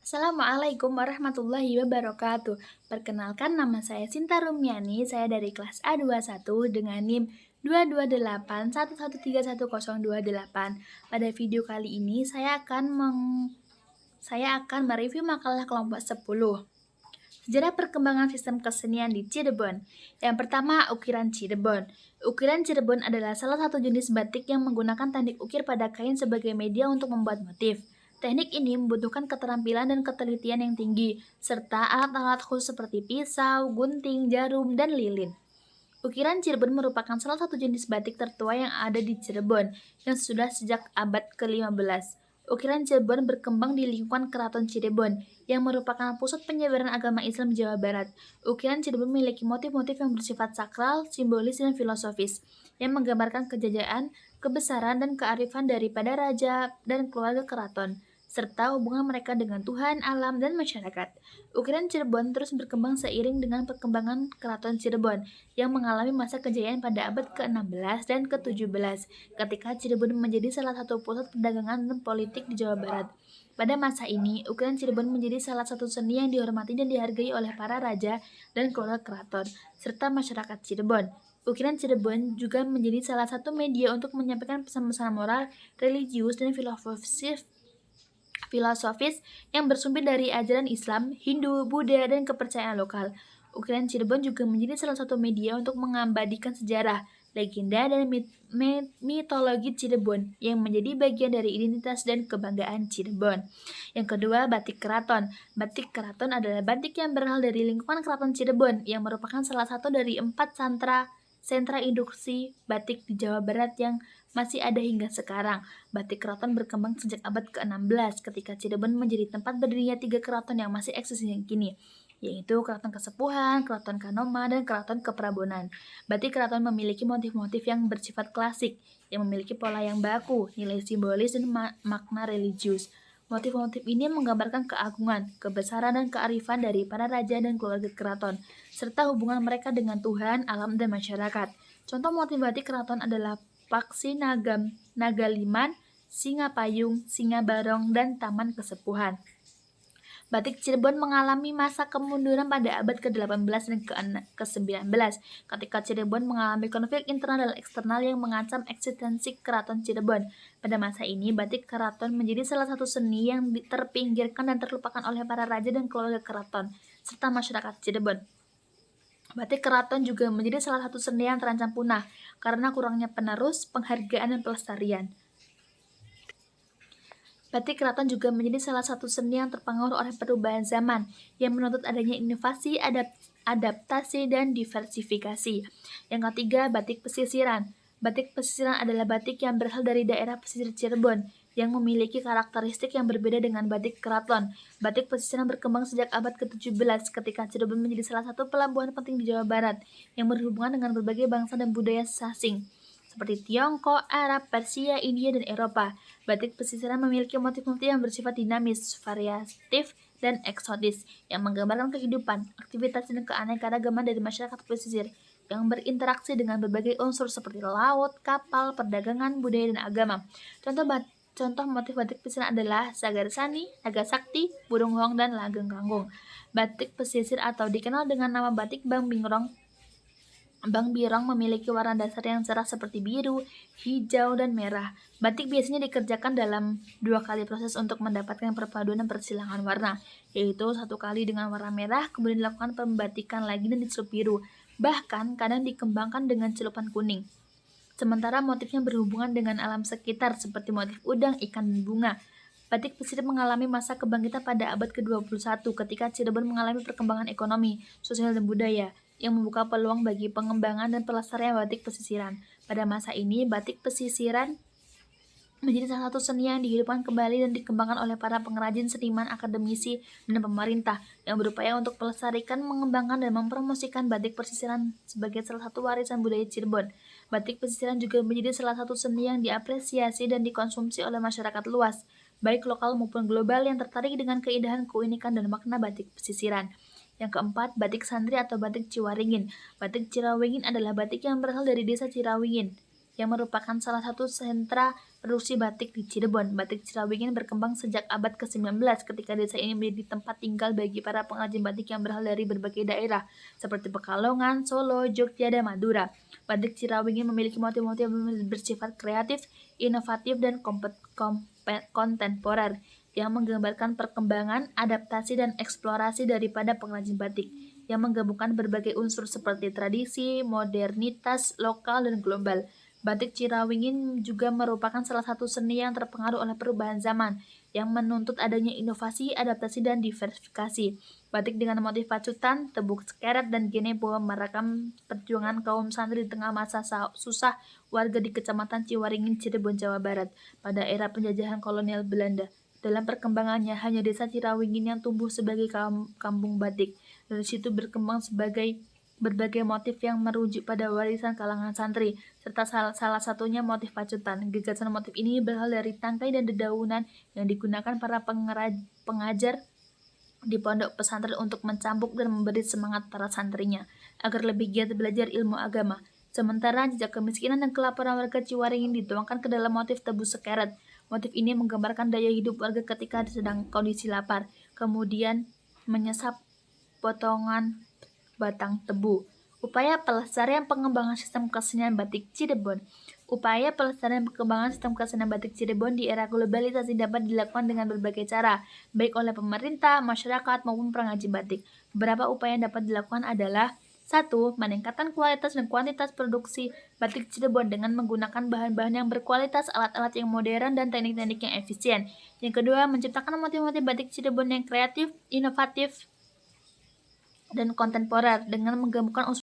Assalamualaikum warahmatullahi wabarakatuh. Perkenalkan nama saya Sinta Rumiani, saya dari kelas A21 dengan NIM 22811311028. Pada video kali ini saya akan mereview makalah kelompok 10. Sejarah perkembangan sistem kesenian di Cirebon. Yang pertama, ukiran Cirebon. Ukiran Cirebon adalah salah satu jenis batik yang menggunakan teknik ukir pada kain sebagai media untuk membuat motif. Teknik ini membutuhkan keterampilan dan ketelitian yang tinggi, serta alat-alat khusus seperti pisau, gunting, jarum, dan lilin. Ukiran Cirebon merupakan salah satu jenis batik tertua yang ada di Cirebon, yang sudah sejak abad ke-15. Ukiran Cirebon berkembang di lingkungan Keraton Cirebon, yang merupakan pusat penyebaran agama Islam di Jawa Barat. Ukiran Cirebon memiliki motif-motif yang bersifat sakral, simbolis, dan filosofis, yang menggambarkan kejayaan, kebesaran, dan kearifan daripada raja dan keluarga keraton, serta hubungan mereka dengan Tuhan, alam, dan masyarakat. Ukiran Cirebon terus berkembang seiring dengan perkembangan Keraton Cirebon, yang mengalami masa kejayaan pada abad ke-16 dan ke-17, ketika Cirebon menjadi salah satu pusat perdagangan dan politik di Jawa Barat. Pada masa ini, ukiran Cirebon menjadi salah satu seni yang dihormati dan dihargai oleh para raja dan keluarga keraton, serta masyarakat Cirebon. Ukiran Cirebon juga menjadi salah satu media untuk menyampaikan pesan-pesan moral, religius, dan filosofis yang bersumber dari ajaran Islam, Hindu, Buddha, dan kepercayaan lokal. Ukiran Cirebon juga menjadi salah satu media untuk mengabadikan sejarah, legenda, dan mitologi Cirebon yang menjadi bagian dari identitas dan kebanggaan Cirebon. Yang kedua, batik keraton. Batik keraton adalah batik yang berasal dari lingkungan Keraton Cirebon yang merupakan salah satu dari 4 sentra induksi batik di Jawa Barat yang masih ada hingga sekarang. Batik keraton berkembang sejak abad ke-16 ketika Cirebon menjadi tempat berdirinya 3 keraton yang masih eksis hingga kini, yaitu Keraton Kasepuhan, Keraton Kanoma, dan Keraton Keprabonan. Batik keraton memiliki motif-motif yang bersifat klasik, yang memiliki pola yang baku, nilai simbolis, dan makna religius. Motif-motif ini menggambarkan keagungan, kebesaran, dan kearifan dari para raja dan keluarga keraton, serta hubungan mereka dengan Tuhan, alam, dan masyarakat. Contoh motif batik keraton adalah Paksi Nagaliman, Singa Payung, Singa Barong, dan Taman Kesepuhan. Batik Cirebon mengalami masa kemunduran pada abad ke-18 dan ke-19, ketika Cirebon mengalami konflik internal dan eksternal yang mengancam eksistensi Keraton Cirebon. Pada masa ini, batik keraton menjadi salah satu seni yang terpinggirkan dan terlupakan oleh para raja dan keluarga keraton, serta masyarakat Cirebon. Batik keraton juga menjadi salah satu seni yang terancam punah karena kurangnya penerus, penghargaan, dan pelestarian. Batik keraton juga menjadi salah satu seni yang terpengaruh oleh perubahan zaman, yang menuntut adanya inovasi, adaptasi, dan diversifikasi. Yang ketiga, batik pesisiran. Batik pesisiran adalah batik yang berasal dari daerah pesisir Cirebon, yang memiliki karakteristik yang berbeda dengan batik keraton. Batik pesisiran berkembang sejak abad ke-17 ketika Cirebon menjadi salah satu pelabuhan penting di Jawa Barat, yang berhubungan dengan berbagai bangsa dan budaya asing, seperti Tiongkok, Arab, Persia, India, dan Eropa. Batik pesisiran memiliki motif-motif yang bersifat dinamis, variatif, dan eksotis, yang menggambarkan kehidupan, aktivitas, dan keanekaragaman dari masyarakat pesisir yang berinteraksi dengan berbagai unsur seperti laut, kapal, perdagangan, budaya, dan agama. Contoh motif batik pesisiran adalah Sagar Sani, Naga Sakti, Burung Hoang, dan Langgeng Kangkung. Batik pesisir atau dikenal dengan nama batik Bang Birong memiliki warna dasar yang cerah seperti biru, hijau, dan merah. Batik biasanya dikerjakan dalam 2 kali proses untuk mendapatkan perpaduan dan persilangan warna, yaitu 1 kali dengan warna merah, kemudian dilakukan pembatikan lagi dan dicelup biru. Bahkan kadang dikembangkan dengan celupan kuning. Sementara motifnya berhubungan dengan alam sekitar seperti motif udang, ikan, dan bunga. Batik pesisir mengalami masa kebangkitan pada abad ke-21 ketika Cirebon mengalami perkembangan ekonomi, sosial, dan budaya yang membuka peluang bagi pengembangan dan pelestarian batik pesisiran. Pada masa ini, batik pesisiran menjadi salah satu seni yang dihidupkan kembali dan dikembangkan oleh para pengrajin, seniman, akademisi, dan pemerintah yang berupaya untuk melestarikan, mengembangkan, dan mempromosikan batik pesisiran sebagai salah satu warisan budaya Cirebon. Batik pesisiran juga menjadi salah satu seni yang diapresiasi dan dikonsumsi oleh masyarakat luas, baik lokal maupun global, yang tertarik dengan keindahan, keunikan, dan makna batik pesisiran. Yang keempat, batik santri atau batik Ciwaringin. Batik Cirawingin adalah batik yang berasal dari desa Cirawingin, yang merupakan salah satu sentra produksi batik di Cirebon. Batik Cirawingin berkembang sejak abad ke-19 ketika desa ini menjadi tempat tinggal bagi para pengrajin batik yang berasal dari berbagai daerah seperti Pekalongan, Solo, Jogja, dan Madura. Batik Cirawingin memiliki motif-motif yang bersifat kreatif, inovatif, dan kontemporer yang menggambarkan perkembangan, adaptasi, dan eksplorasi daripada pengrajin batik yang menggabungkan berbagai unsur seperti tradisi, modernitas, lokal, dan global. Batik Cirawingin juga merupakan salah satu seni yang terpengaruh oleh perubahan zaman, yang menuntut adanya inovasi, adaptasi, dan diversifikasi. Batik dengan motif pacutan, tebuk sekarat, dan genepo merekam perjuangan kaum santri di tengah masa susah warga di Kecamatan Ciwaringin, Cirebon, Jawa Barat, pada era penjajahan kolonial Belanda. Dalam perkembangannya, hanya desa Cirawingin yang tumbuh sebagai kampung batik. Dari situ berkembang sebagai berbagai motif yang merujuk pada warisan kalangan santri, serta salah satunya motif pacutan. Gagasan motif ini berasal dari tangkai dan dedaunan yang digunakan para pengajar di pondok pesantren untuk mencambuk dan memberi semangat para santrinya agar lebih giat belajar ilmu agama. Sementara jejak kemiskinan dan kelaparan warga Ciwaringin dituangkan ke dalam motif tebu sekarat. Motif ini menggambarkan daya hidup warga ketika sedang kondisi lapar, kemudian menyesap potongan batang tebu. Upaya pelestarian pengembangan sistem kesenian batik Cirebon. Upaya pelestarian pengembangan sistem kesenian batik Cirebon di era globalisasi dapat dilakukan dengan berbagai cara, baik oleh pemerintah, masyarakat, maupun pengrajin batik. Beberapa upaya yang dapat dilakukan adalah: 1. Meningkatkan kualitas dan kuantitas produksi batik Cirebon dengan menggunakan bahan-bahan yang berkualitas, alat-alat yang modern, dan teknik-teknik yang efisien. Yang kedua, menciptakan motif-motif batik Cirebon yang kreatif, inovatif, dan kontemporer dengan menggabungkan unsur